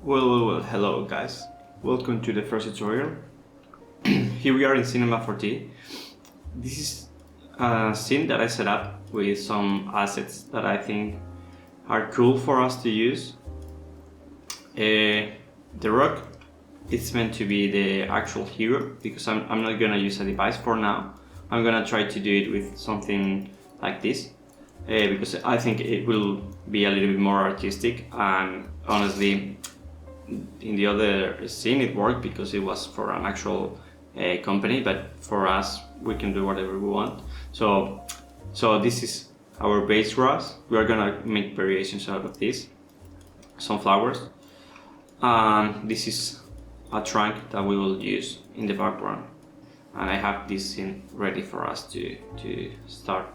Hello guys. Welcome to the first tutorial. Here we are in Cinema 4D. This is a scene that I set up with some assets that I think are cool for us to use. The rock is meant to be the actual hero because I'm not gonna use a device for now. I'm gonna try to do it with something like this because I think it will be a little bit more artistic, and honestly in the other scene it worked because it was for an actual company, but for us we can do whatever we want. So this is our base grass. We are gonna make variations out of this, some flowers, and this is a trunk that we will use in the background, and I have this scene ready for us to start.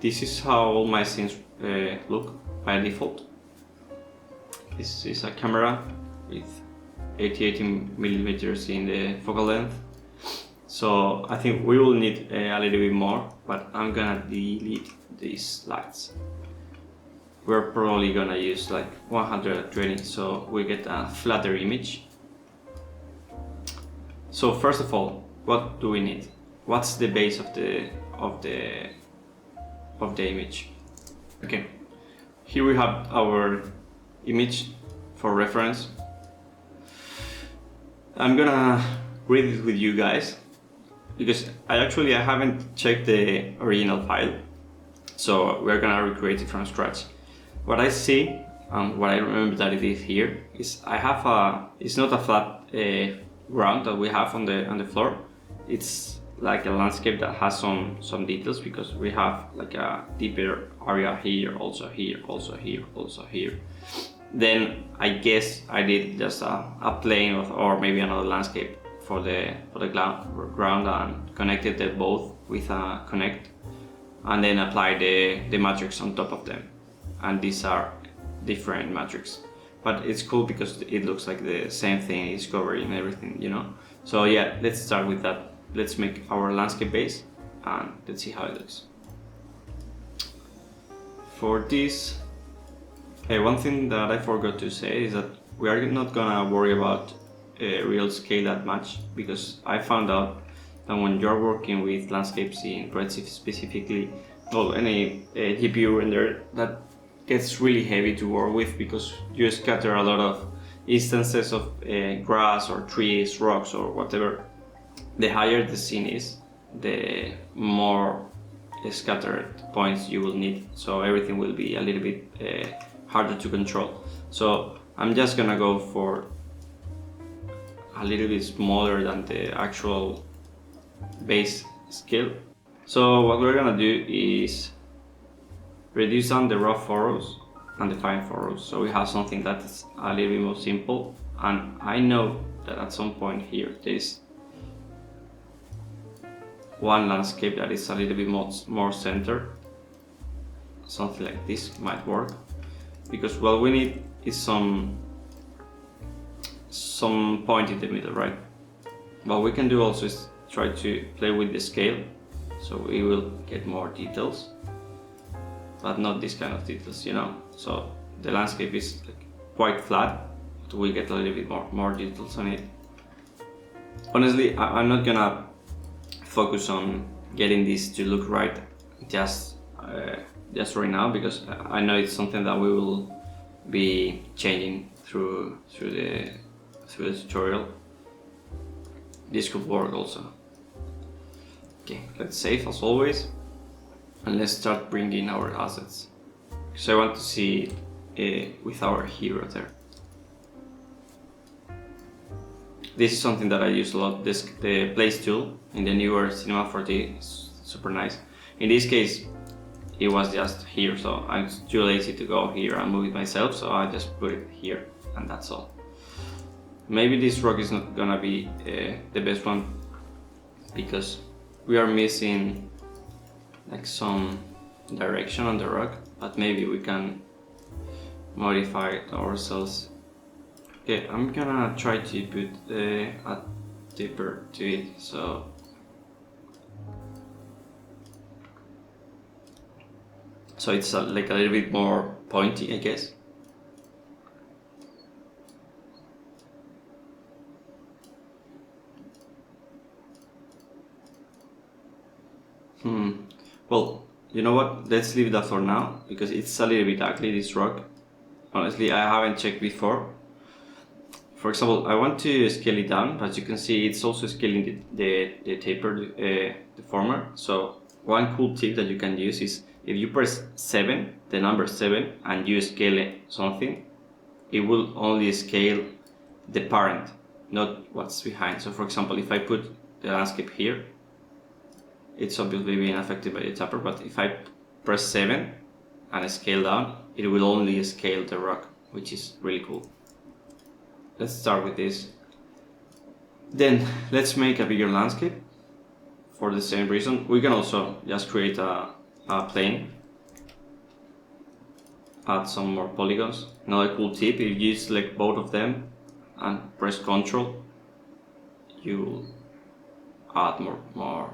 This is how all my scenes look by default. This is a camera with 80mm in the focal length, so I think we will need a little bit more, but I'm gonna delete these lights. We're probably gonna use like 120 so we get a flatter image. So first of all, what do we need? What's the base of the image? Okay, here we have our image for reference. I'm gonna read it with you guys because I haven't checked the original file, so we're gonna recreate it from scratch. What I see and what I remember that it is here is I have it's not a flat ground that we have on the floor. It's like a landscape that has some details because we have like a deeper area here, also here, also here, also here. Then I guess I did just a plane or maybe another landscape for the ground and connected them both with a connect, and then apply the matrix on top of them. And these are different matrix, but it's cool because it looks like the same thing is covering everything, you know. So yeah, let's start with that. Let's make our landscape base and let's see how it looks. For this, one thing that I forgot to say is that we are not gonna worry about real scale that much, because I found out that when you're working with landscapes in Redshift specifically, or any GPU render, that gets really heavy to work with because you scatter a lot of instances of grass or trees, rocks or whatever. The higher the scene is, the more scattered points you will need, so everything will be a little bit harder to control. So I'm just gonna go for a little bit smaller than the actual base scale. So what we're gonna do is reduce down the rough furrows and the fine furrows, so we have something that's a little bit more simple. And I know that at some point here there's one landscape that is a little bit more centered. Something like this might work, because what we need is some point in the middle, right? What we can do also is try to play with the scale, so we will get more details, but not this kind of details, you know. So the landscape is like quite flat, but we get a little bit more details on it. Honestly, I'm not gonna focus on getting this to look right just right now, because I know it's something that we will be changing through the tutorial. This could work also. Okay, let's save as always, and let's start bringing our assets. So I want to see with our hero there. This is something that I use a lot. The place tool in the newer Cinema 4D is super nice. In this case, it was just here, so I'm too lazy to go here and move it myself, so I just put it here, and that's all. Maybe this rock is not gonna be the best one, because we are missing like some direction on the rock, but maybe we can modify it ourselves. Okay, I'm gonna try to put a tipper to it, so it's like a little bit more pointy, I guess. Well, you know what? Let's leave that for now because it's a little bit ugly, this rock. Honestly, I haven't checked before. For example, I want to scale it down, but you can see it's also scaling the taper deformer. So one cool tip that you can use is if you press 7, the number 7, and you scale something, it will only scale the parent, not what's behind. So for example, if I put the landscape here, it's obviously being affected by the taper, but if I press 7 and scale down, it will only scale the rock, which is really cool. Let's start with this. Then let's make a bigger landscape for the same reason. We can also just create a plane, add some more polygons. Another cool tip, if you select both of them and press Ctrl, you will add more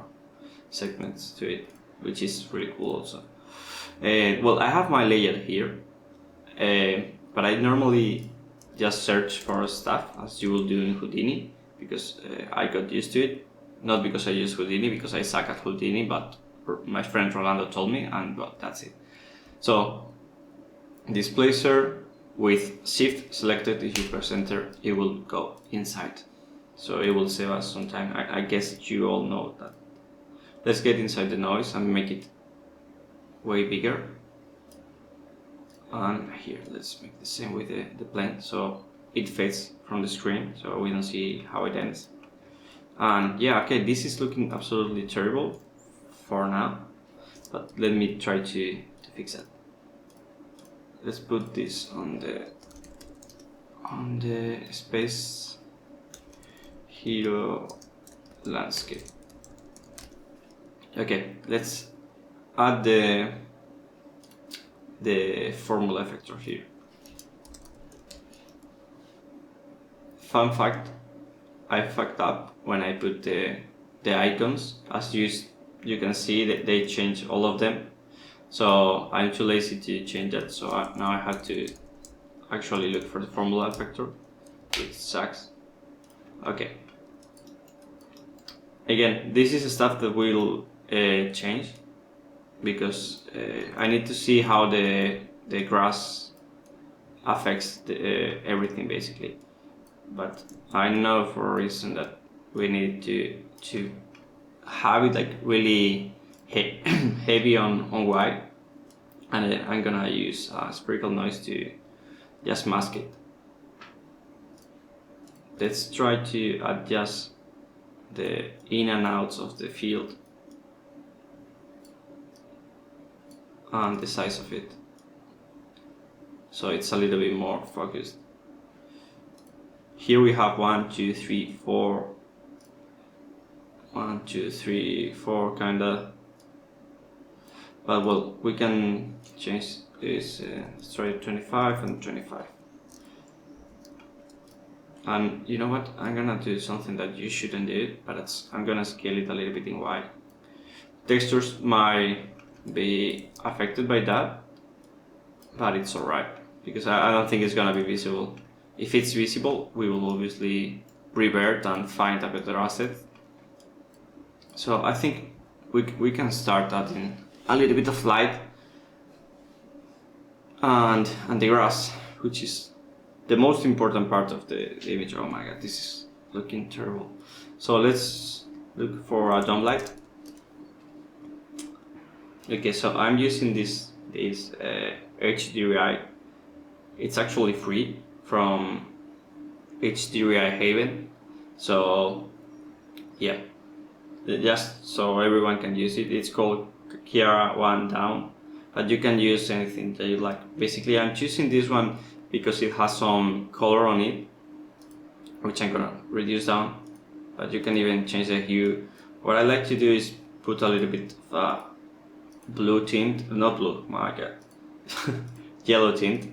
segments to it, which is really cool also. Well, I have my layer here, but I normally just search for stuff as you will do in Houdini because I got used to it. Not because I use Houdini, because I suck at Houdini, but my friend Rolando told me, and well, that's it. So this placer with Shift selected, if you press Enter, it will go inside. So it will save us some time. I guess you all know that. Let's get inside the noise and make it way bigger. And here, let's make the same with the plane, so it fades from the screen, so we don't see how it ends. And yeah, okay, this is looking absolutely terrible for now, but let me try to fix it. Let's put this on the space hero landscape. Okay, let's add the formula effector here. Fun fact, I fucked up when I put the icons. As you can see that they change all of them. So I'm too lazy to change that, so now I have to actually look for the formula effector, which sucks. Okay. Again, this is stuff that will change because I need to see how the grass affects everything basically. But I know for a reason that we need to have it like really heavy on white, and I'm gonna use spherical noise to just mask it. Let's try to adjust the in and outs of the field and the size of it, so it's a little bit more focused. Here we have 1, 2, 3, 4. 1, 2, 3, 4 kinda. But well, we can change this. Let's try 25 and 25. And you know what? I'm gonna do something that you shouldn't do, but I'm gonna scale it a little bit in white. Textures might be affected by that, but it's alright because I don't think it's gonna be visible. If it's visible, we will obviously revert and find a better asset. So I think we can start adding a little bit of light and the grass, which is the most important part of the image. Oh my god, this is looking terrible. So let's look for a dome light. Okay, so I'm using this HDRI. It's actually free from HDRI Haven. So yeah, just so everyone can use it. It's called Kiara 1 Down, but you can use anything that you like. Basically, I'm choosing this one because it has some color on it, which I'm gonna reduce down, but you can even change the hue. What I like to do is put a little bit of blue tint, not blue, my god, yellow tint,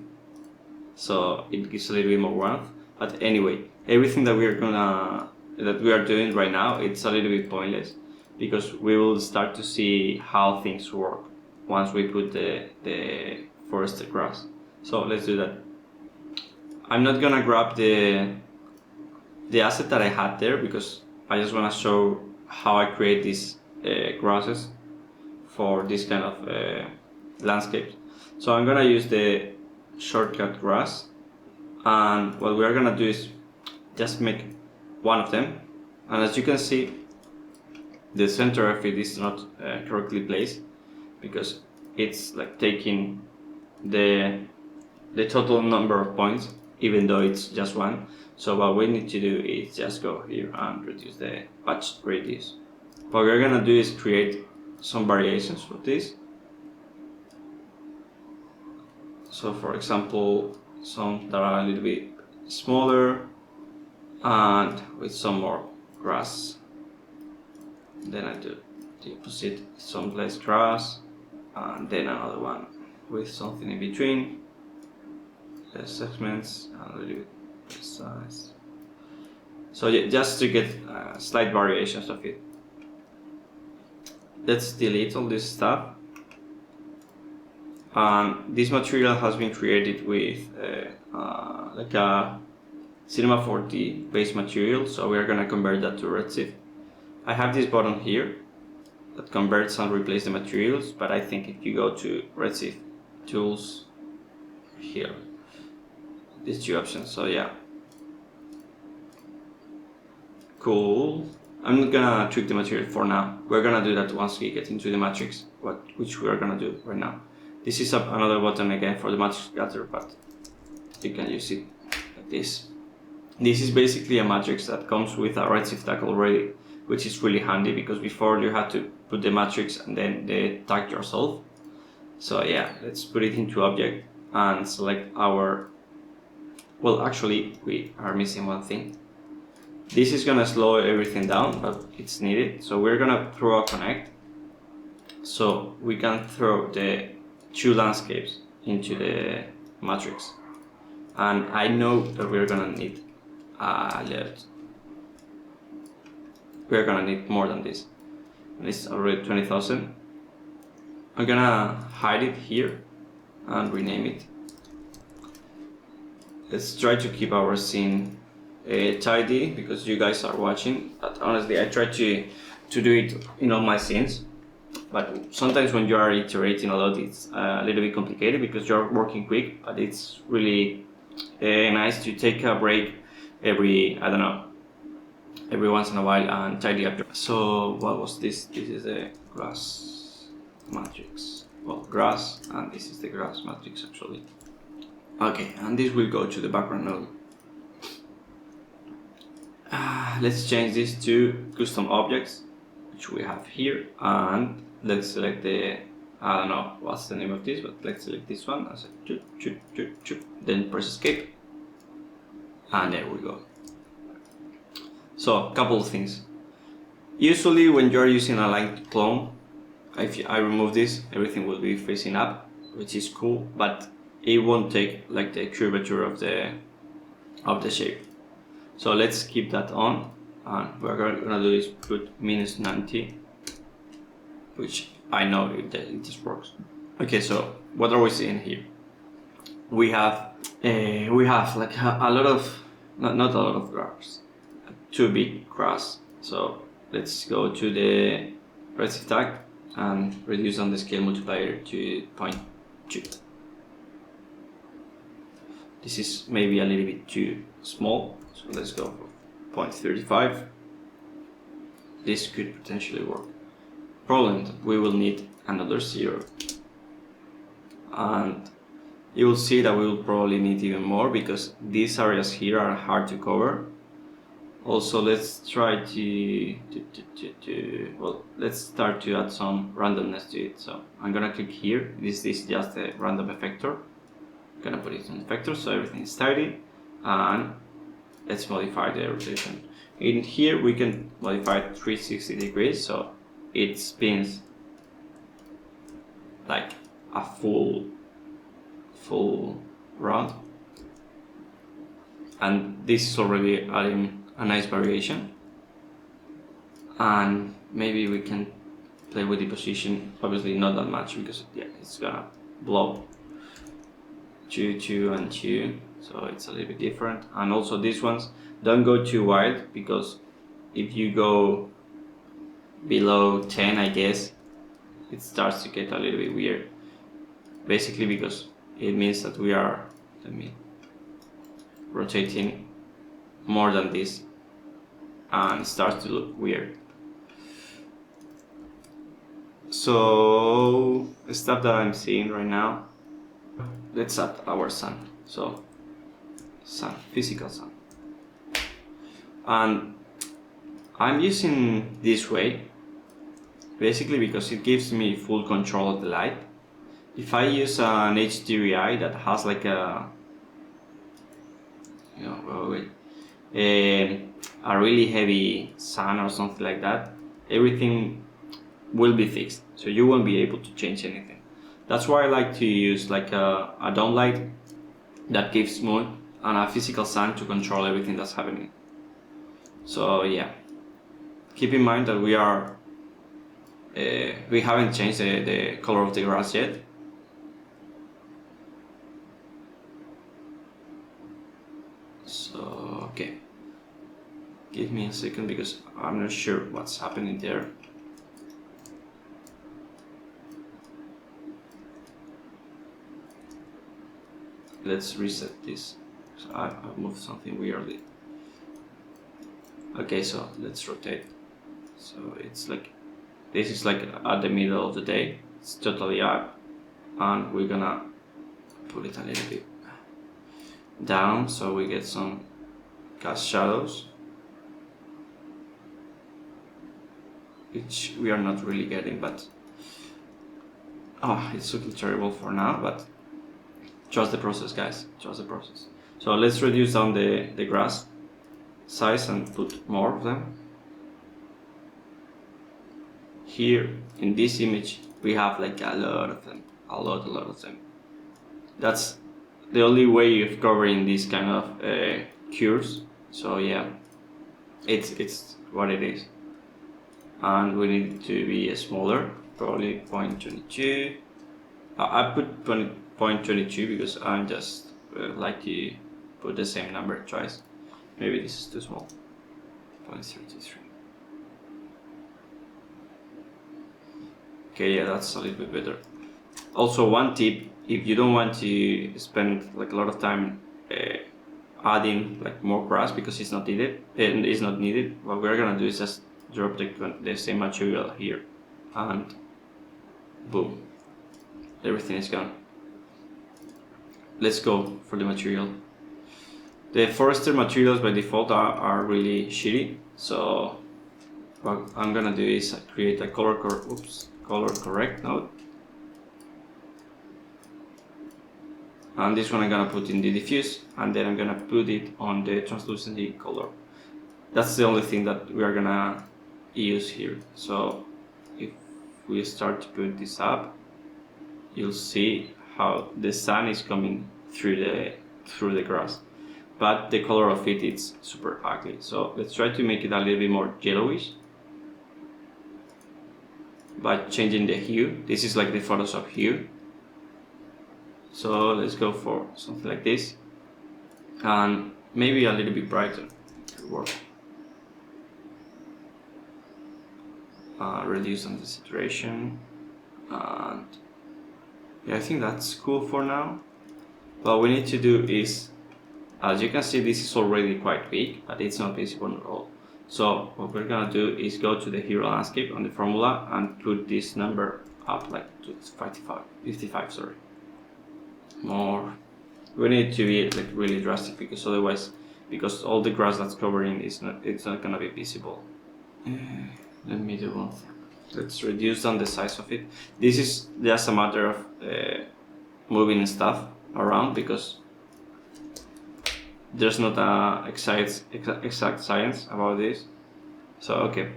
so it gives a little bit more warmth. But anyway, everything that we are doing right now, it's a little bit pointless because we will start to see how things work once we put the forested grass. So let's do that. I'm not gonna grab the asset that I had there because I just wanna show how I create these grasses. for this kind of landscapes. So I'm gonna use the shortcut grass, and what we're gonna do is just make one of them, and as you can see, the center of it is not correctly placed because it's like taking the total number of points even though it's just one. So what we need to do is just go here and reduce the patch radius. What we're gonna do is create some variations for this. So for example, some that are a little bit smaller and with some more grass. Then I do the opposite, some less grass, and then another one with something in between, less segments and a little bit less size. So yeah, just to get slight variations of it. Let's delete all this stuff. And this material has been created with like a Cinema 4D base material, so we are gonna convert that to Redshift. I have this button here that converts and replaces the materials, but I think if you go to Redshift Tools here, these two options, so yeah. Cool. I'm not gonna tweak the material for now. We're gonna do that once we get into the matrix, which we are gonna do right now. This is another button again for the matrix gather, but you can use it like this. This is basically a matrix that comes with a Redshift tag already, which is really handy because before you had to put the matrix and then the tag yourself. So yeah, let's put it into object and select our, well actually we are missing one thing. This is gonna slow everything down, but it's needed. So we're gonna throw a connect so we can throw the two landscapes into the matrix. And I know that we're gonna need a lot. We're gonna need more than this. And it's already 20,000. I'm gonna hide it here and rename it. Let's try to keep our scene tidy because you guys are watching. But honestly, I try to do it in all my scenes. But sometimes when you are iterating a lot, it's a little bit complicated because you're working quick. But it's really nice to take a break every, I don't know, every once in a while and tidy up. So what was this? This is the grass matrix. Well, grass, and this is the grass matrix actually. Okay, and this will go to the background node. Let's change this to custom objects, which we have here, and let's select the, I don't know what's the name of this, but let's select this one as a then press escape, and there we go. So a couple of things. Usually when you're using a line clone, if I remove this, everything will be facing up, which is cool, but it won't take like the curvature of the shape. So let's keep that on, and we're gonna do is put -90, which I know it just works. Okay, so what are we seeing here? We have like a lot of not a lot of grass, too big grass. So let's go to the Redshift tag and reduce on the scale multiplier to 0.2. This is maybe a little bit too small, so let's go for 0.35. This could potentially work. Problem that we will need another 0, and you will see that we will probably need even more because these areas here are hard to cover. Also, let's try well, let's start to add some randomness to it. So I'm gonna click here. This is just a random effector. I'm gonna put it in effector so everything is tidy, and let's modify the rotation. In here we can modify 360 degrees, so it spins like a full round, and this is already adding a nice variation. And maybe we can play with the position, obviously not that much because yeah, it's gonna blow 2, 2 and 2, so it's a little bit different. And also these ones, don't go too wide because if you go below 10, I guess, it starts to get a little bit weird. Basically because it means that we are, let me, rotating more than this, and it starts to look weird. So the stuff that I'm seeing right now, let's add our sun. So sun, physical sun, and I'm using this way basically because it gives me full control of the light. If I use an HDRI that has like a, you know, a really heavy sun or something like that, everything will be fixed, so you won't be able to change anything. That's why I like to use like a down light that gives moon and a physical sun to control everything that's happening. So yeah, keep in mind that we haven't changed the color of the grass yet. So okay, give me a second because I'm not sure what's happening there. Let's reset this. So I moved something weirdly. Okay, so let's rotate. So it's like, this is like at the middle of the day. It's totally up, and we're gonna put it a little bit down so we get some cast shadows, which we are not really getting, but it's looking terrible for now, but trust the process, guys, trust the process. So let's reduce down the grass size and put more of them. Here in this image we have like a lot of them, a lot of them. That's the only way of covering these kind of cures. So yeah, it's what it is, and we need it to be smaller, probably 0.22. I put 0.22 because I just like to put the same number twice. Maybe this is too small. 0.33. Okay, yeah, that's a little bit better. Also, one tip: if you don't want to spend like a lot of time adding like more grass because it's not needed, what we're gonna do is just drop the same material here, and boom, everything is gone. Let's go for the material. The forester materials by default are really shitty, so what I'm gonna do is create a color correct node, and this one I'm gonna put in the diffuse, and then I'm gonna put it on the translucency color. That's the only thing that we are gonna use here. So if we start to put this up, you'll see how the sun is coming through the grass, but the color of it's super ugly. So let's try to make it a little bit more yellowish by changing the hue. This is like the Photoshop hue. So let's go for something like this, and maybe a little bit brighter to work. Reduce on the saturation, and yeah, I think that's cool for now. What we need to do is, as you can see, this is already quite big, but it's not visible at all. So what we're gonna do is go to the Hero Landscape on the formula and put this number up like to 55, sorry. More. We need to be like really drastic because otherwise, because all the grass that's covering it's not gonna be visible. Let me do one thing. Let's reduce down the size of it. This is just a matter of moving stuff around because there's not a exact science about this. So okay,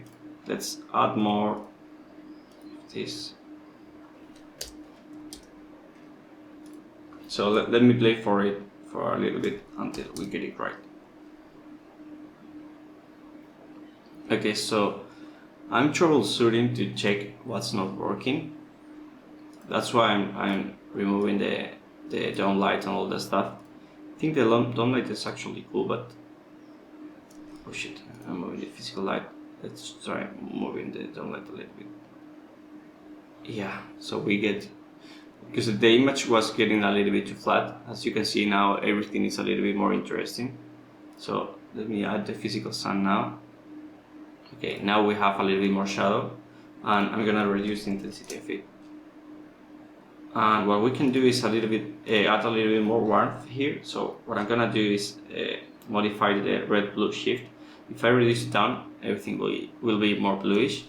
let's add more of this. So let me play for it for a little bit until we get it right. Okay, so I'm troubleshooting to check what's not working. That's why I'm removing the dome light and all that stuff. I think the dome light is actually cool, but oh shit, I'm moving the physical light. Let's try moving the dome light a little bit. yeah, so we get, because the image was getting a little bit too flat. As you can see now, everything is a little bit more interesting. So let me add the physical sun now. Okay, now we have a little bit more shadow, and I'm gonna reduce the intensity of it. And what we can do is a little bit add a little bit more warmth here. So what I'm gonna do is modify the red-blue shift. If I reduce it down, everything will be more bluish,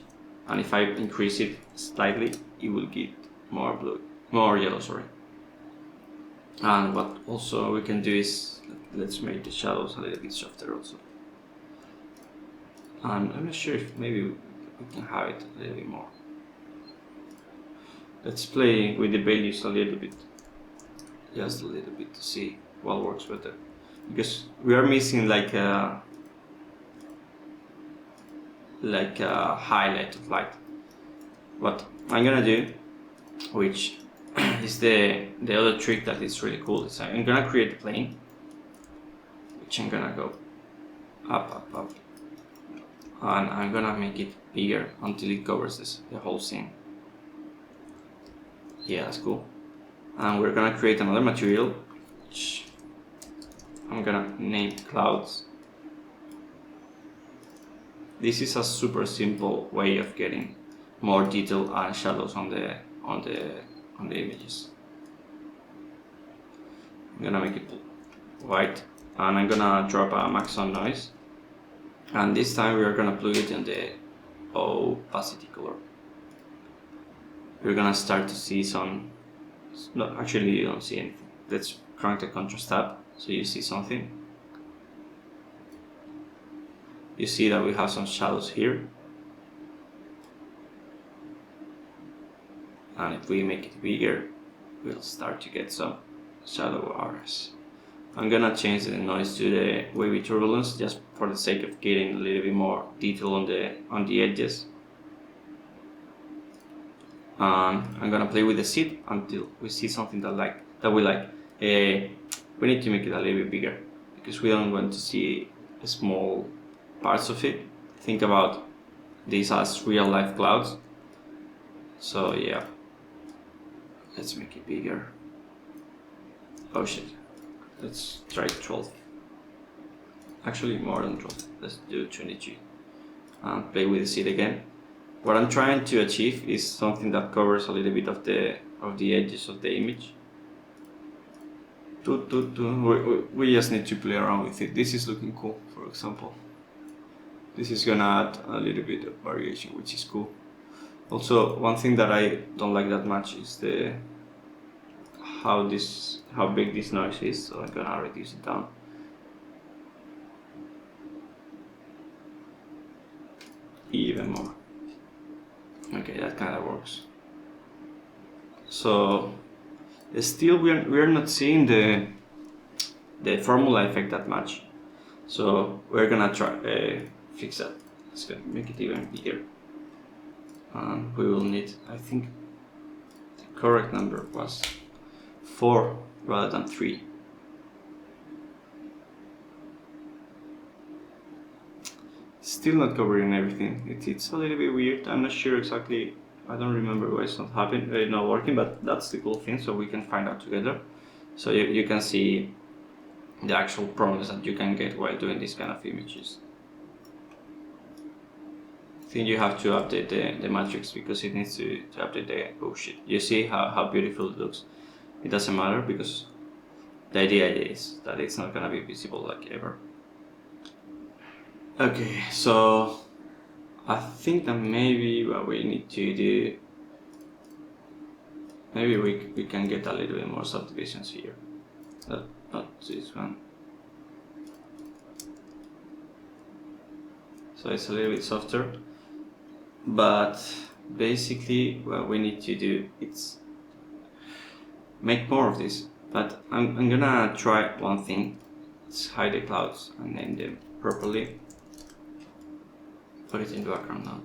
and if I increase it slightly, it will get more yellow. Sorry. And what also we can do is, let's make the shadows a little bit softer also. And I'm not sure if maybe we can have it a little bit more. Let's play with the values a little bit, just a little bit, to see what works better, because we are missing like a highlight of light. What I'm gonna do, which is the other trick that is really cool, is I'm gonna create a plane, which I'm gonna go up, and I'm gonna make it bigger until it covers the whole scene. Yeah, that's cool. And we're gonna create another material, which I'm gonna name clouds. This is a super simple way of getting more detail and shadows on the images. I'm gonna make it white, and I'm gonna drop a maximum noise, and this time we are gonna plug it in the opacity color. We're gonna start to see some. No, actually, you don't see anything. Let's crank the contrast up so you see something. You see that we have some shadows here, and if we make it bigger, we'll start to get some shadow areas. I'm gonna change the noise to the wavy turbulence, just for the sake of getting a little bit more detail on the edges. And I'm gonna play with the seed until we see something that we like. We need to make it a little bit bigger, because we don't want to see small parts of it. Think about these as real life clouds. So yeah, let's make it bigger. Oh shit, let's try 12. Actually more than 12, let's do 22. And play with the seed again. What I'm trying to achieve is something that covers a little bit of the edges of the image. We just need to play around with it. This is looking cool, for example. This is gonna add a little bit of variation, which is cool. Also, one thing that I don't like that much is how big this noise is, so I'm gonna reduce it down. Even more. Okay, that kind of works. So still we're not seeing the formula effect that much. So we're gonna try fix that. Let's go make it even bigger. And we will need, I think the correct number was 4 rather than 3. Still not covering everything. It's a little bit weird. I'm not sure exactly. I don't remember why it's not working, but that's the cool thing. So we can find out together. So you can see the actual problems that you can get while doing this kind of images. I think you have to update the matrix, because it needs to update the, oh shit. You see how beautiful it looks. It doesn't matter, because the idea is that it's not gonna be visible like ever. Okay, so I think that maybe what we need to do, maybe we can get a little bit more subdivisions here. Not this one. So it's a little bit softer, but basically what we need to do is make more of this. But I'm gonna try one thing. Let's hide the clouds and name them properly. Put it in the background now.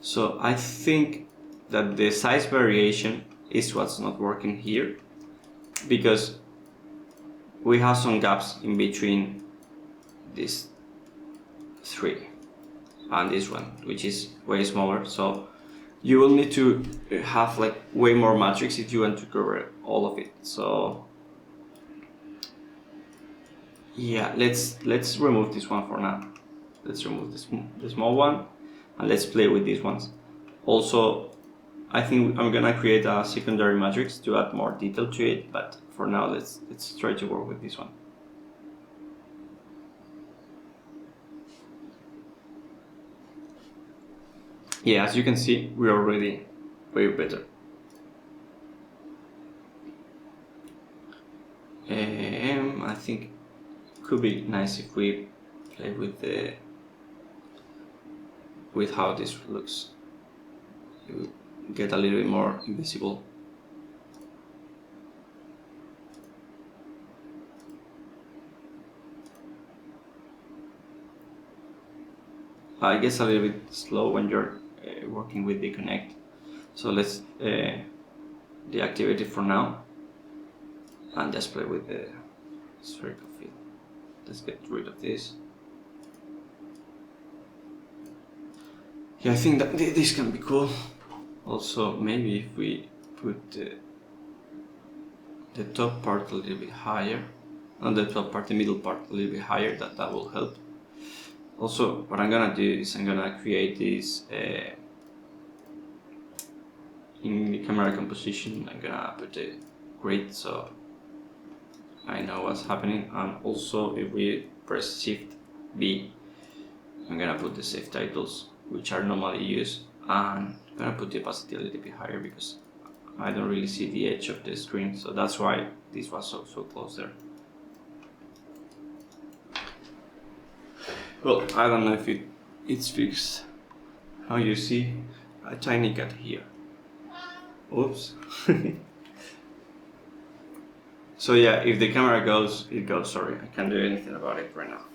So I think that the size variation is what's not working here, because we have some gaps in between these 3 and this one, which is way smaller. So you will need to have like way more matrix if you want to cover all of it. So yeah, let's remove this one for now. Let's remove the small one, and let's play with these ones. Also, I think I'm gonna create a secondary matrix to add more detail to it, but for now let's try to work with this one. Yeah, as you can see, we're already way better. I think it could be nice if we play with how this looks. You get a little bit more invisible. I guess a little bit slow when you're working with the connect. So let's deactivate it for now and just play with the spherical field. Let's get rid of this. Yeah, I think that this can be cool. Also, maybe if we put the top part a little bit higher, and the top part, the middle part a little bit higher, that will help. Also, what I'm gonna do is I'm gonna create this in the camera composition. I'm gonna put a grid so I know what's happening, and also if we press Shift B, I'm gonna put the save titles, which are normally used, and I'm gonna put the opacity a little bit higher because I don't really see the edge of the screen, so that's why this was so close there. Well, I don't know if it's fixed. How you see a tiny cat here. Oops. So yeah, if the camera goes, it goes. Sorry, I can't do anything about it right now.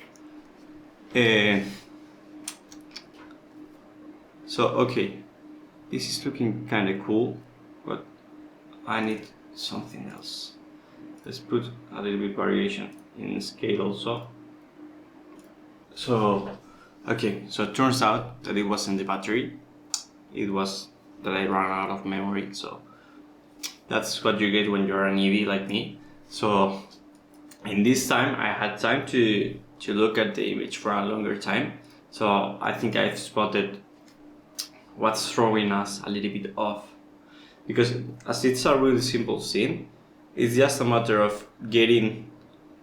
So okay, this is looking kind of cool, but I need something else. Let's put a little bit variation in scale also. So okay, so it turns out that it wasn't the battery, it was that I ran out of memory. So that's what you get when you're an EV like me. So in this time I had time to look at the image for a longer time. So I think I've spotted what's throwing us a little bit off, because as it's a really simple scene, it's just a matter of getting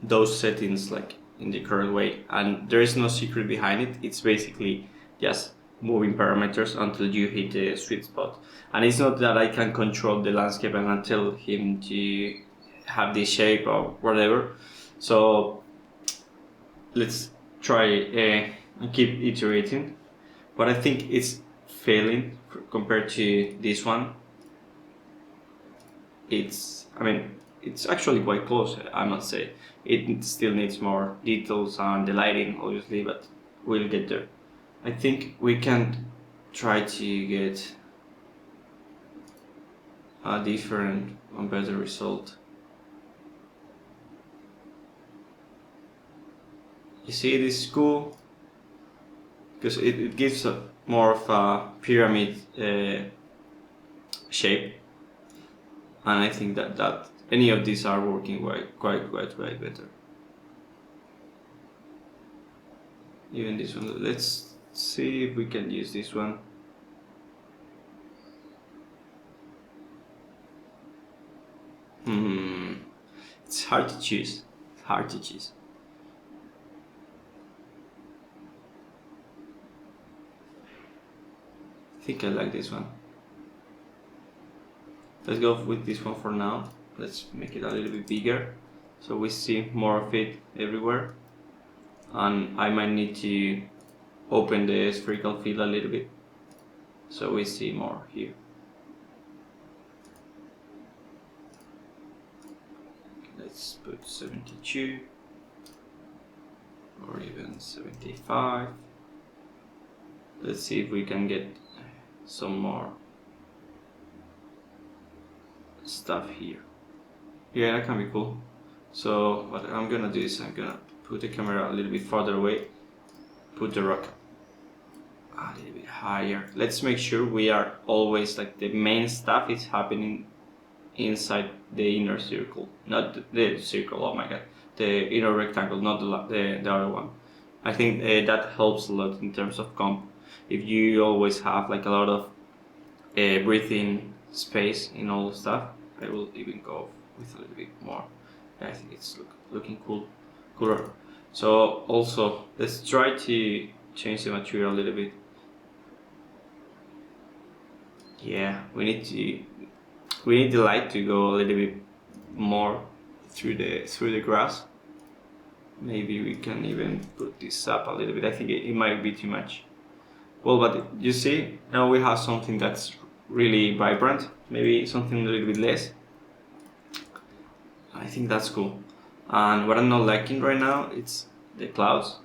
those settings like in the correct way, and there is no secret behind it. It's basically just moving parameters until you hit the sweet spot. And it's not that I can control the landscape and I tell him to have this shape or whatever. So let's try and keep iterating, but I think it's failing compared to this one. It's actually quite close, I must say. It still needs more details and the lighting, obviously, but we'll get there. I think we can try to get a different and better result. You see, this is cool because it gives a more of a pyramid shape, and I think that any of these are working quite better. Even this one. Let's see if we can use this one. It's hard to choose. I think I like this one. Let's go with this one for now. Let's make it a little bit bigger so we see more of it everywhere. And I might need to open the spherical field a little bit so we see more here. Let's put 72 or even 75. Let's see if we can get some more stuff here. Yeah, that can be cool. So what I'm gonna do is I'm gonna put the camera a little bit farther away, put the rock a little bit higher. Let's make sure we are always like the main stuff is happening inside the inner circle, not the circle. Oh my god, the inner rectangle, not the other one. I think that helps a lot in terms of comp. If you always have like a lot of breathing space in all the stuff, I will even go with a little bit more. I think it's looking cooler. So also let's try to change the material a little bit. Yeah, we need the light to go a little bit more through the grass. Maybe we can even put this up a little bit. I think it might be too much. Well, but you see, now we have something that's really vibrant. Maybe something a little bit less. I think that's cool. And what I'm not liking right now, it's the clouds.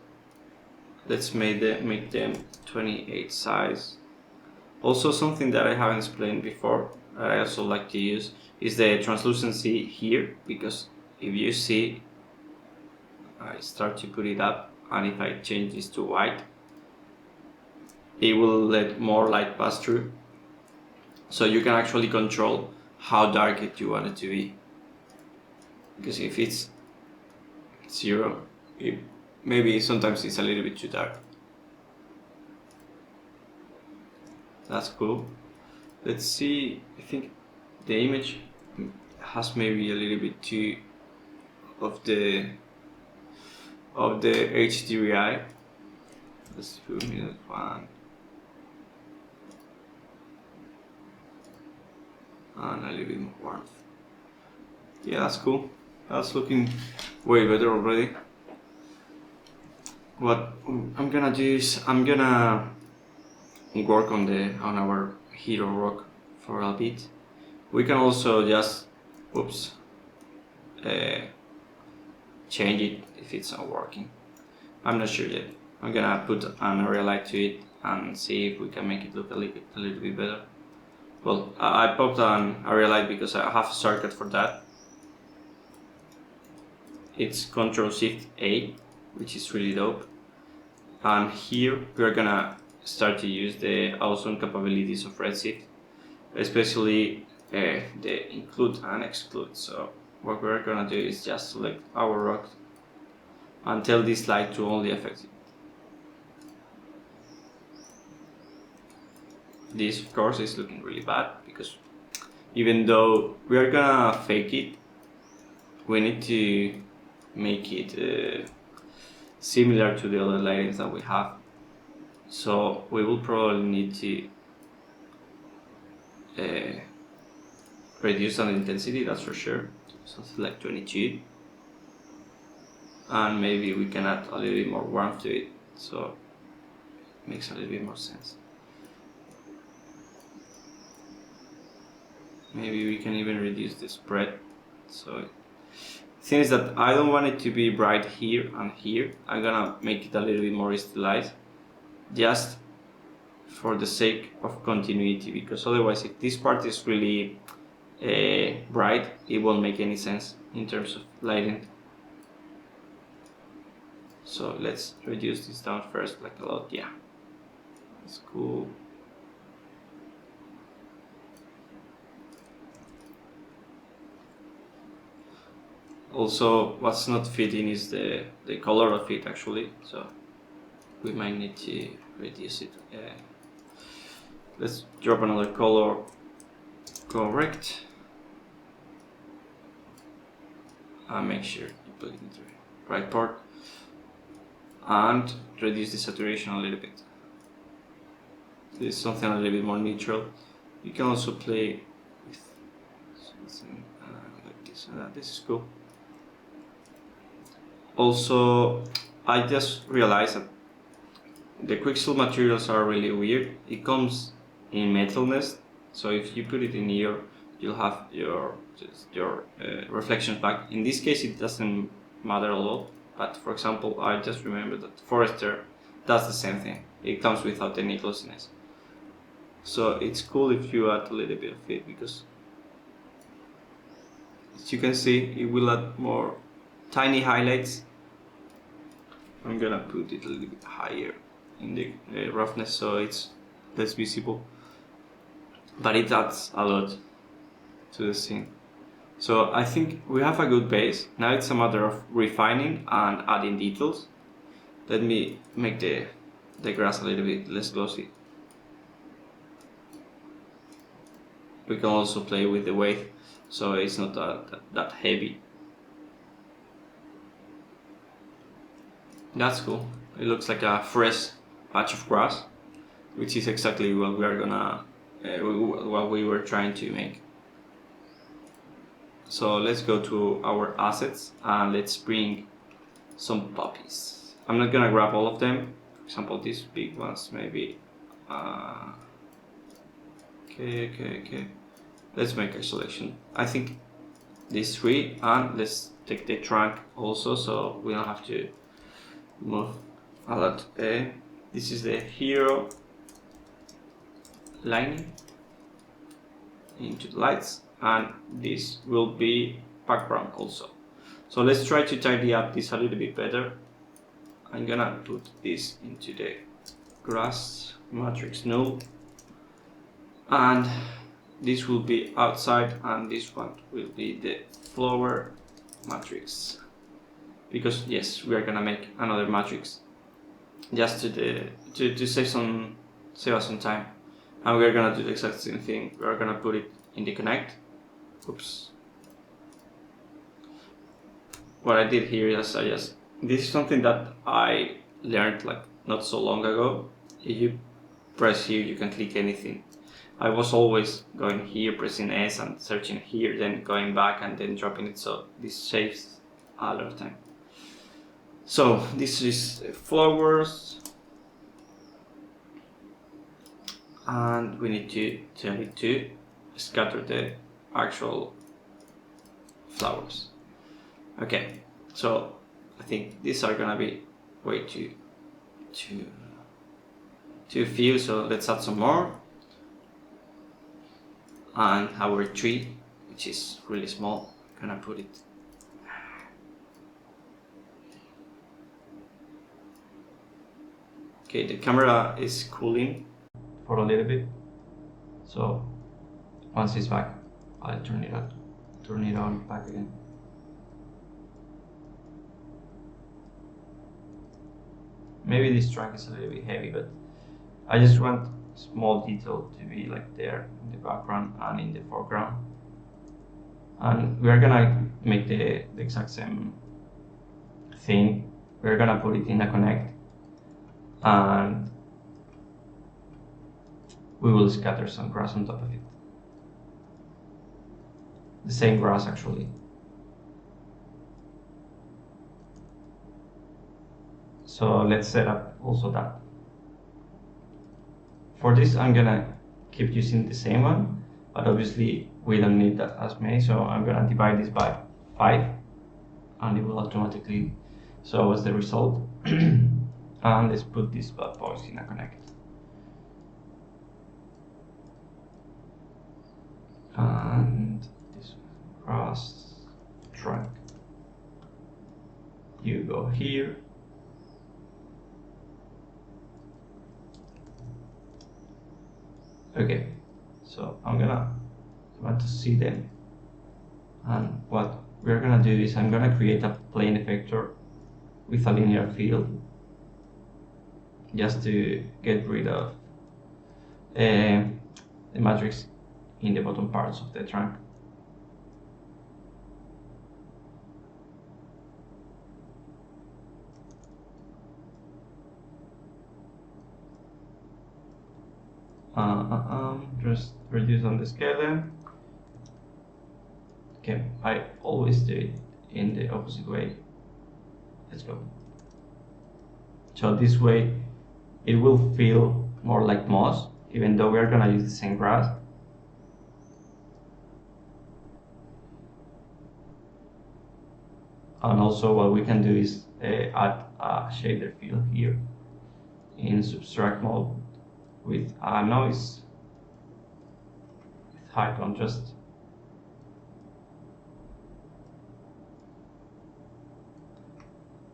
Let's make them 28 size. Also, something that I haven't explained before, that I also like to use, is the translucency here, because if you see, I start to put it up, and if I change this to white, it will let more light pass through. So you can actually control how dark you want it to be. Because if it's 0, maybe sometimes it's a little bit too dark. That's cool. Let's see, I think the image has maybe a little bit too of the HDRI. Let's put -1 and a little bit more warmth. Yeah, that's cool. That's looking way better already. What I'm gonna do is I'm gonna work on our hero rock for a bit. We can also just change it if it's not working. I'm not sure yet. I'm gonna put an area light to it and see if we can make it look a little bit better. Well, I popped an area light because I have a circuit for that. It's Ctrl+Shift+A, which is really dope. And here we're gonna start to use the awesome capabilities of Redshift, especially the include and exclude. So what we're gonna do is just select our rock and tell this light to only affect it. This of course is looking really bad because even though we are gonna fake it, we need to make it similar to the other lightings that we have. So we will probably need to reduce the intensity, that's for sure, something like 22, and maybe we can add a little bit more warmth to it, so it makes a little bit more sense. Maybe we can even reduce the spread. So since that I don't want it to be bright here and here, I'm gonna make it a little bit more stylized, just for the sake of continuity, because otherwise if this part is really bright, it won't make any sense in terms of lighting. So let's reduce this down first, like a lot. Yeah, that's cool. Also, what's not fitting is the color of it actually, so we might need to reduce it. Let's drop another color, correct, and make sure you put it into the right part, and reduce the saturation a little bit. This is something a little bit more neutral. You can also play with something like this. This is cool. Also, I just realized that the quicksilver materials are really weird. It comes in metalness, so if you put it in here, you'll have your reflections back. In this case, it doesn't matter a lot. But for example, I just remember that Forester does the same thing. It comes without any glossiness. So it's cool if you add a little bit of it, because as you can see, it will add more tiny highlights. I'm gonna put it a little bit higher. in the roughness, so it's less visible, but it adds a lot to the scene. So I think we have a good base. Now it's a matter of refining and adding details. Let me make the grass a little bit less glossy. We can also play with the weight, so it's not that heavy. That's cool. It looks like a fresh patch of grass, which is exactly what we are gonna, what we were trying to make. So let's go to our assets and let's bring some puppies. I'm not gonna grab all of them. For example, these big ones, maybe. Okay. Let's make a selection. I think these three, and let's take the trunk also, so we don't have to move a lot. This is the hero lining into the lights, and this will be background also. So let's try to tidy up this a little bit better. I'm gonna put this into the grass matrix null, and this will be outside, and this one will be the flower matrix, because yes, we are gonna make another matrix just to save us some time, and we are gonna do the exact same thing. We are gonna put it in the connect. Oops. What I did here is this is something that I learned like not so long ago. If you press here, you can click anything. I was always going here, pressing S and searching here, then going back and then dropping it, so this saves a lot of time. So this is flowers, and we need to tell it to scatter the actual flowers. Okay, so I think these are gonna be way too few, so let's add some more. And our tree, which is really small, I'm gonna put it. Okay, the camera is cooling for a little bit, so once it's back, I'll turn it on back again. Maybe this track is a little bit heavy, but I just want small detail to be like there in the background and in the foreground. And we're gonna make the exact same thing. We're gonna put it in a connect, and we will scatter some grass on top of it. The same grass actually. So let's set up also that. For this, I'm gonna keep using the same one, but obviously we don't need that as many, so I'm gonna divide this by 5, and it will automatically show us the result. And let's put these bad boys in a connect. And this grass trunk, you go here. Okay, so I want to see them, and what we're gonna do is I'm gonna create a plane effector with a linear field just to get rid of the matrix in the bottom parts of the trunk. Just reduce on the scale then. Okay, I always do it in the opposite way. Let's go. So this way it will feel more like moss, even though we're gonna use the same grass. And also what we can do is add a shader fill here in subtract mode with a noise with high contrast.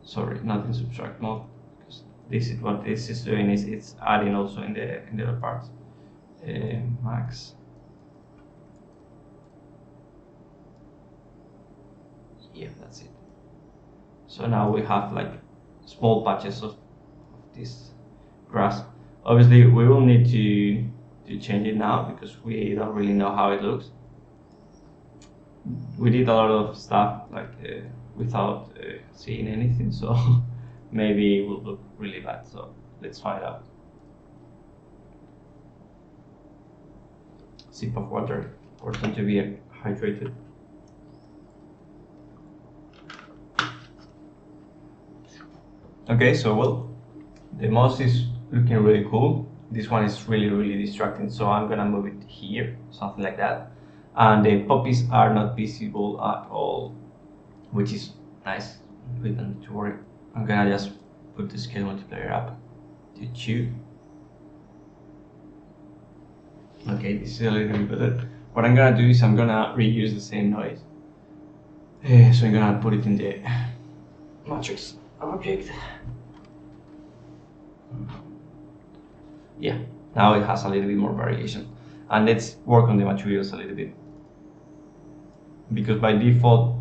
Sorry, not in subtract mode, because this is what this is doing, is it's adding also in the other parts. Max. Yeah, that's it. So now we have like small patches of this grass. Obviously we will need to change it now because we don't really know how it looks. We did a lot of stuff like without seeing anything, so maybe it will look really bad. So let's find out. Sip of water, important to be hydrated. Okay, so well, the moss is looking really cool. This one is really distracting, so I'm gonna move it here, something like that. And the poppies are not visible at all, which is nice. We don't need to worry. I'm gonna just put the scale multiplier up to 2. Okay, this is a little bit better. What I'm gonna do is I'm gonna reuse the same noise. So I'm gonna put it in the matrix object. Yeah, now it has a little bit more variation. And let's work on the materials a little bit. Because by default,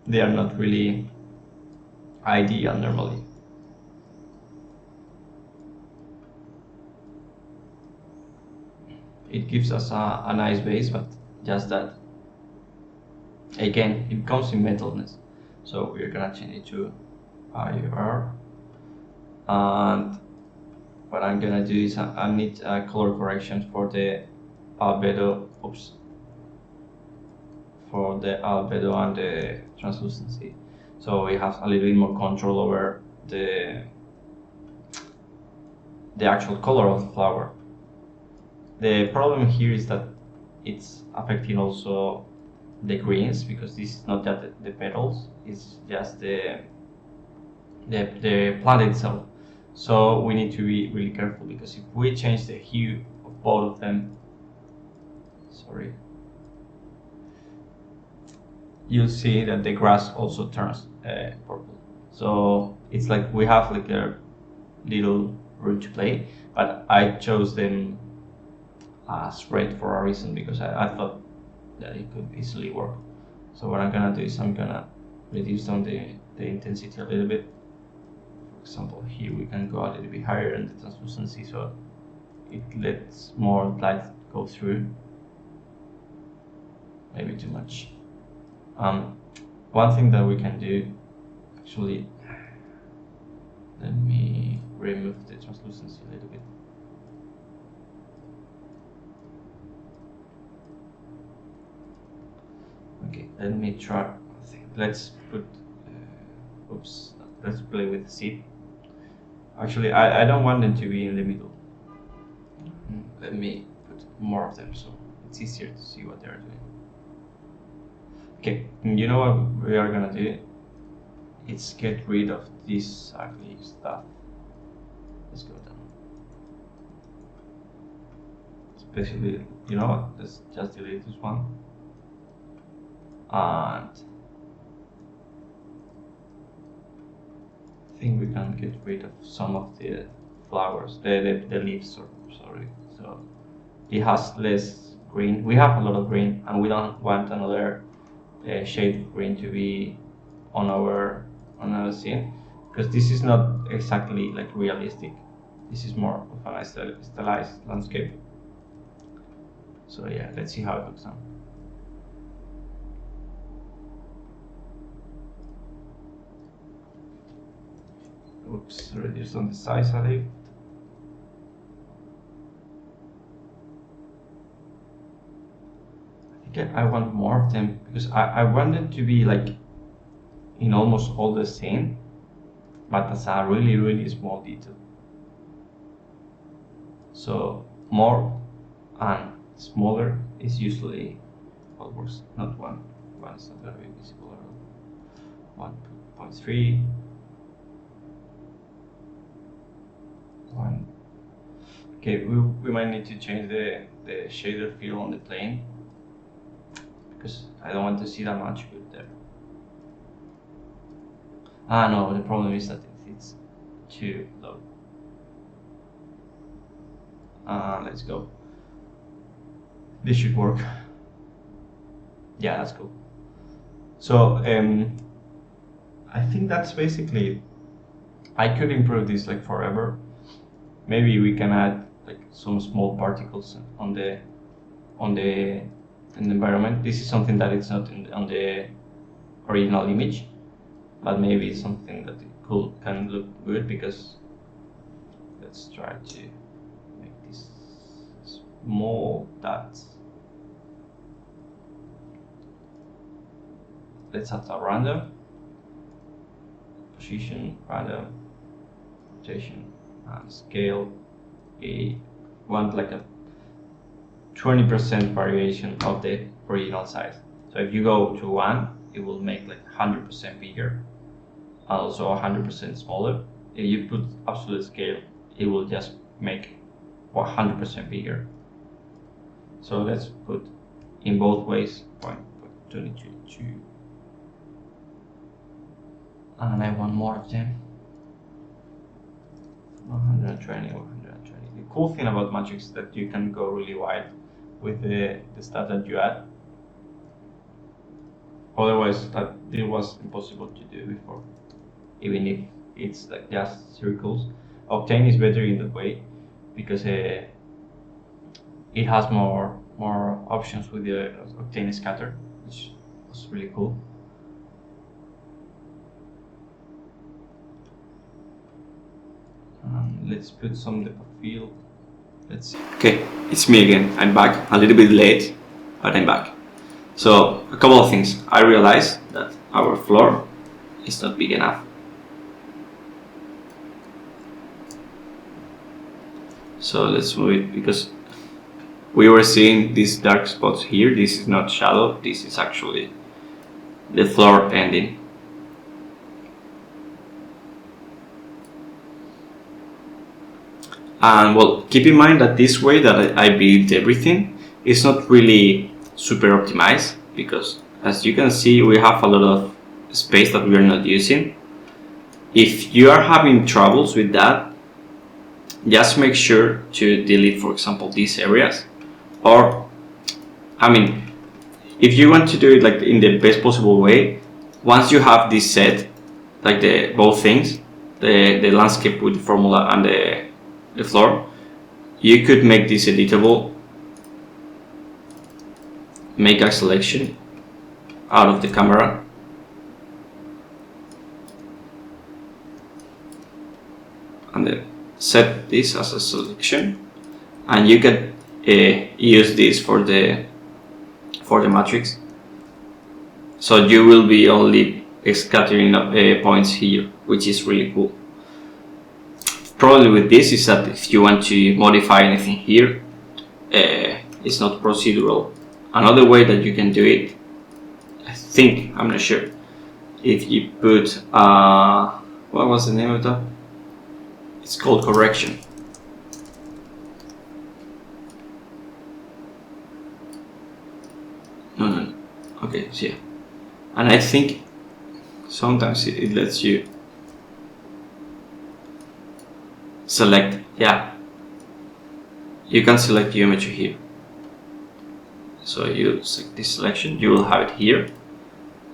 they are not really ideal normally. It gives us a nice base, but just that, again, it comes in metalness. So we're gonna change it to IR. And what I'm gonna do is I need color corrections for the albedo, for the albedo and the translucency. So we have a little bit more control over the actual color of the flower. The problem here is that it's affecting also the greens, because this is not just the petals, it's just the plant itself. So we need to be really careful, because if we change the hue of both of them, sorry, you'll see that the grass also turns purple. So it's like we have like a little room to play, but I chose them as red for a reason, because I thought that it could easily work. So what I'm gonna do is I'm gonna reduce down the intensity a little bit. For example, here we can go a little bit higher in the translucency, so it lets more light go through. Maybe too much. One thing that we can do, actually, let me remove the translucency a little bit. Okay, let me try. Let's put. Oops. Let's play with the seed. Actually, I don't want them to be in the middle. Let me put more of them so it's easier to see what they're doing. Okay, you know what we are gonna do? It's get rid of this ugly stuff. Let's go down. Especially, you know what? Let's just delete this one. And I think we can get rid of some of the flowers, the leaves, sorry. So it has less green. We have a lot of green, and we don't want another shade of green to be on our scene, because this is not exactly like realistic. This is more of a stylized landscape. So yeah, let's see how it looks now. Oops, reduce on the size a little. I think I want more of them, because I want them to be like in almost all the same, but as a really small detail. So more and smaller is usually what works. Not one. One is not going to be visible at all. 1.3. 1. Okay, we might need to change the shader fill on the plane, because I don't want to see that much good there. Ah no, the problem is that it's too low. Let's go. This should work. Yeah, that's cool. So I think that's basically it. I could improve this like forever. Maybe we can add like some small particles on the environment. This is something that it's not on the original image, but maybe it's something that can look good, because let's try to make this small dots. Let's add a random position, random rotation, and scale. We want like a 20% variation of the original size. So if you go to 1, it will make like 100% bigger, and also 100% smaller. If you put absolute scale, it will just make 100% bigger. So let's put in both ways 0.22, and I want more of them. 120, 120. The cool thing about Matrix is that you can go really wide with the stuff that you add. Otherwise, it was impossible to do before, even if it's like just circles. Octane is better in that way, because it has more options with the Octane scatter, which was really cool. Let's put some depth of field. Let's see. Okay, it's me again. I'm back, a little bit late, but I'm back. So, a couple of things. I realized that our floor is not big enough. So let's move it, because we were seeing these dark spots here. This is not shadow, this is actually the floor ending. And well, keep in mind that this way that I built everything is not really super optimized, because as you can see, we have a lot of space that we are not using. If you are having troubles with that, just make sure to delete, for example, these areas. Or, I mean, if you want to do it like in the best possible way, once you have this set, like both things, the landscape with the formula and the floor, you could make this editable. Make a selection out of the camera, and then set this as a selection, and you can use this for the matrix. So you will be only scattering points here, which is really cool. Problem with this is that if you want to modify anything here, it's not procedural. Another way that you can do it, I think, I'm not sure, if you put, what was the name of that? It's called correction. No. Okay, so yeah. And I think sometimes it lets you select, yeah. You can select geometry here. So you select this selection, you will have it here.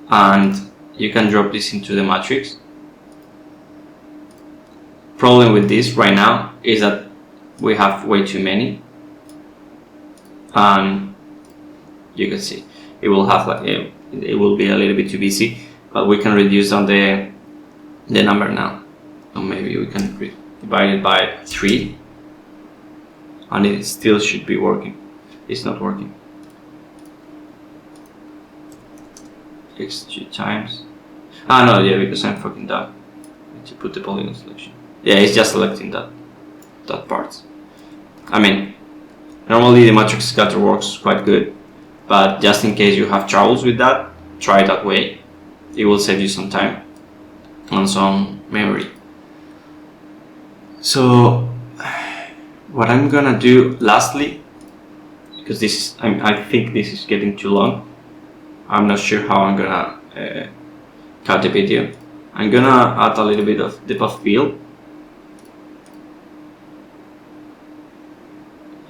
And you can drop this into the matrix. Problem with this right now is that we have way too many, and you can see it will have like it will be a little bit too busy, but we can reduce down the number now. So maybe we can divide it by 3, and it still should be working. It's not working. X2 times. No, yeah, because I'm fucking dumb. I need to put the polygon selection. Yeah, it's just selecting that part. I mean, normally the matrix scatter works quite good, but just in case you have troubles with that, try it that way. It will save you some time and some memory. So, what I'm gonna do lastly, because I think this is getting too long. I'm not sure how I'm gonna cut the video. I'm gonna add a little bit of depth of field.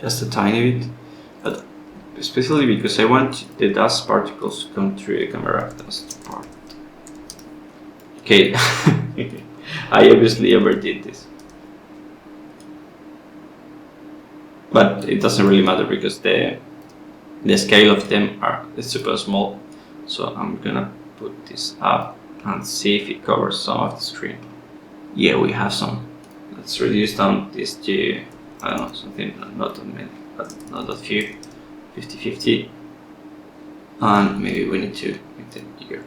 just a tiny bit, but especially because I want the dust particles to come through the camera. That's the part. Okay, I obviously overdid this, but it doesn't really matter because the scale of them is super small. So I'm gonna put this up and see if it covers some of the screen. Yeah, we have some. Let's reduce down this to, I don't know, something not that many, but not that few, 50-50. And maybe we need to make them bigger.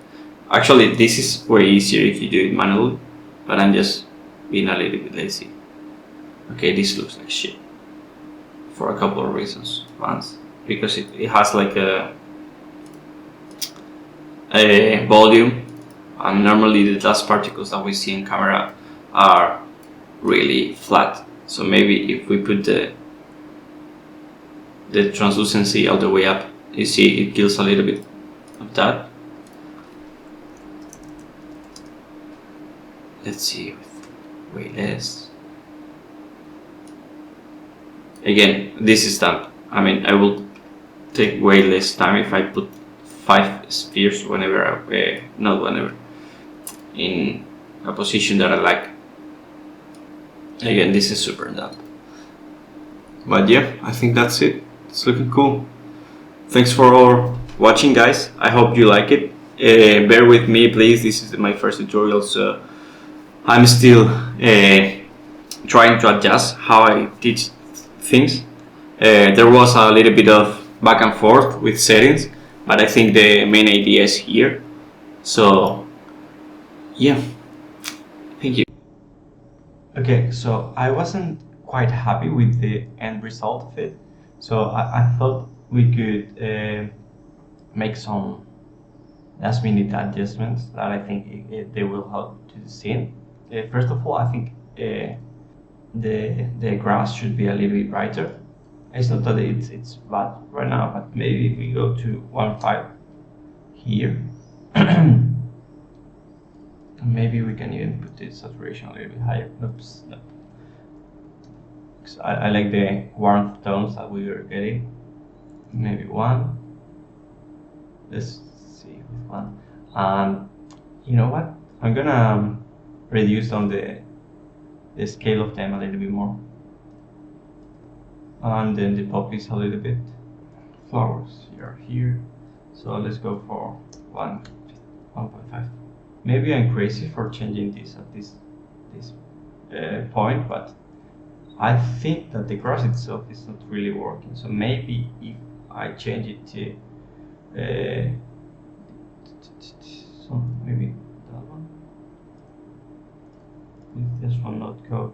Actually, this is way easier if you do it manually, but I'm just being a little bit lazy. Okay, this looks like shit for a couple of reasons. Once, because it has like a volume, and normally the dust particles that we see in camera are really flat. So maybe if we put the translucency all the way up, you see it kills a little bit of that. Let's see with way less. Again, this is done. I mean, I will take way less time if I put 5 spheres whenever not whenever, in a position that I like. Again, this is super dumb. But yeah, I think that's it. It's looking cool. Thanks for watching, guys. I hope you like it. Bear with me, please. This is my first tutorial, so I'm still trying to adjust how I teach things. There was a little bit of back and forth with settings, but I think the main idea is here. So yeah, thank you. Okay, so I wasn't quite happy with the end result of it, so I thought we could make some last minute adjustments that I think they will help to the scene. First of all, I think the grass should be a little bit brighter. It's not that it's bad right now, but maybe if we go to 1.5 here, maybe we can even put the saturation a little bit higher. Oops, no. I like the warmth tones that we were getting. Maybe 1. Let's see with 1. And you know what? I'm gonna reduce on the scale of them a little bit more. And then the poppies a little bit. Flowers are here. So let's go for 1.5. Maybe I'm crazy for changing this at this point, but I think that the grass itself is not really working. So maybe if I change it to so maybe that one. If this one not go.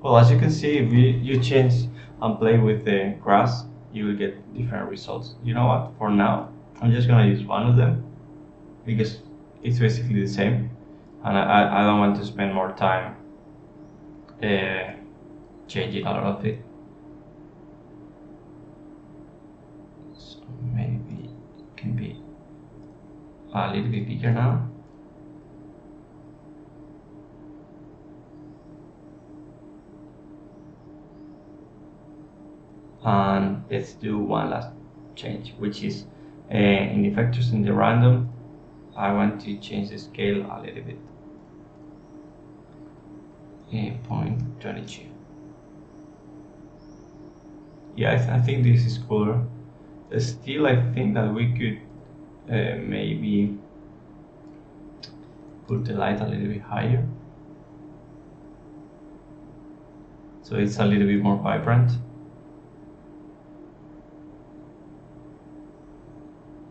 Well, as you can see, if you change and play with the grass, you will get different results. You know what? For now, I'm just gonna use one of them because it's basically the same, and I don't want to spend more time changing a lot of it. So maybe it can be a little bit bigger now. And let's do one last change, which is in the vectors in the random. I want to change the scale a little bit. 0.22. Yeah, I think this is cooler. Still, I think that we could maybe put the light a little bit higher, so it's a little bit more vibrant.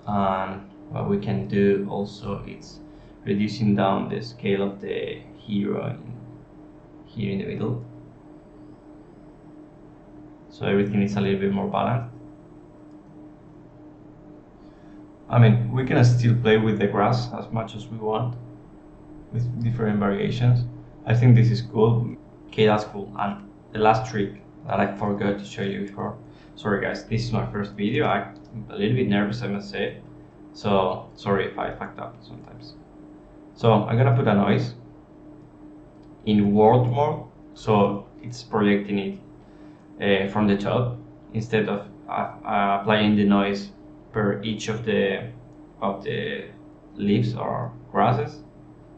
And what we can do also is reducing down the scale of the hero here in the middle, so everything is a little bit more balanced. I mean, we can still play with the grass as much as we want with different variations. I think this is cool. Okay, that's cool. And the last trick that I forgot to show you before. Sorry guys, this is my first video. I'm a little bit nervous, I must say. So sorry if I fucked up sometimes. So I'm gonna put a noise in world mode, so it's projecting it from the top instead of applying the noise per each of the leaves or grasses.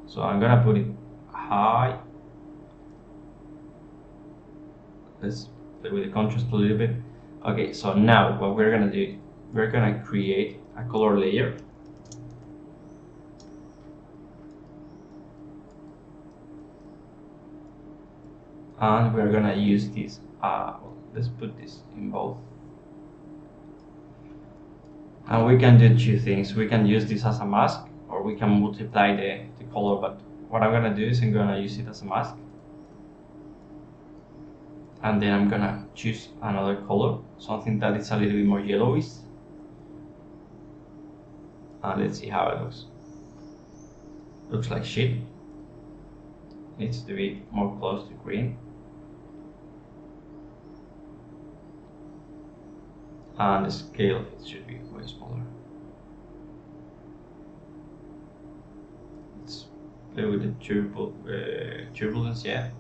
So I'm gonna put it high. Let's play with the contrast a little bit. Okay, so now what we're gonna do, we're gonna create a color layer. And we're gonna use this, let's put this in both. And we can do two things. We can use this as a mask, or we can multiply the color, but what I'm gonna do is I'm gonna use it as a mask. And then I'm gonna choose another color, something that is a little bit more yellowish. And let's see how it looks. Looks like shit. Needs to be more close to green. And the scale of it should be way smaller. Let's play with the turbulence, yeah.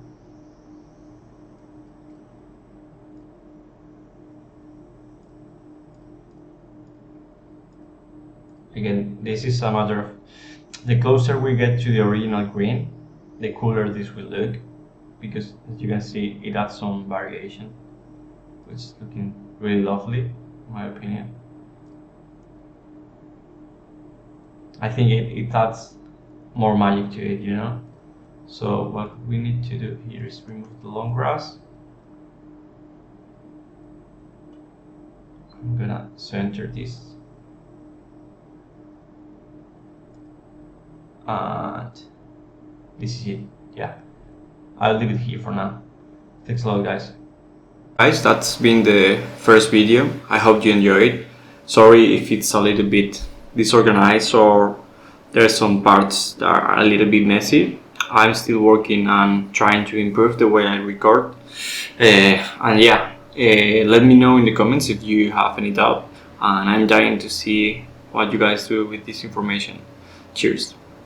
Again, this is a matter of, the closer we get to the original green, the cooler this will look, because as you can see, it adds some variation, which is looking really lovely, in my opinion. I think it adds more magic to it, you know? So what we need to do here is remove the long grass. I'm gonna center this. And this is it, yeah. I'll leave it here for now. Thanks a lot, guys. Guys, that's been the first video. I hope you enjoyed. Sorry if it's a little bit disorganized or there's some parts that are a little bit messy. I'm still working on trying to improve the way I record. And yeah, let me know in the comments if you have any doubt. And I'm dying to see what you guys do with this information. Cheers.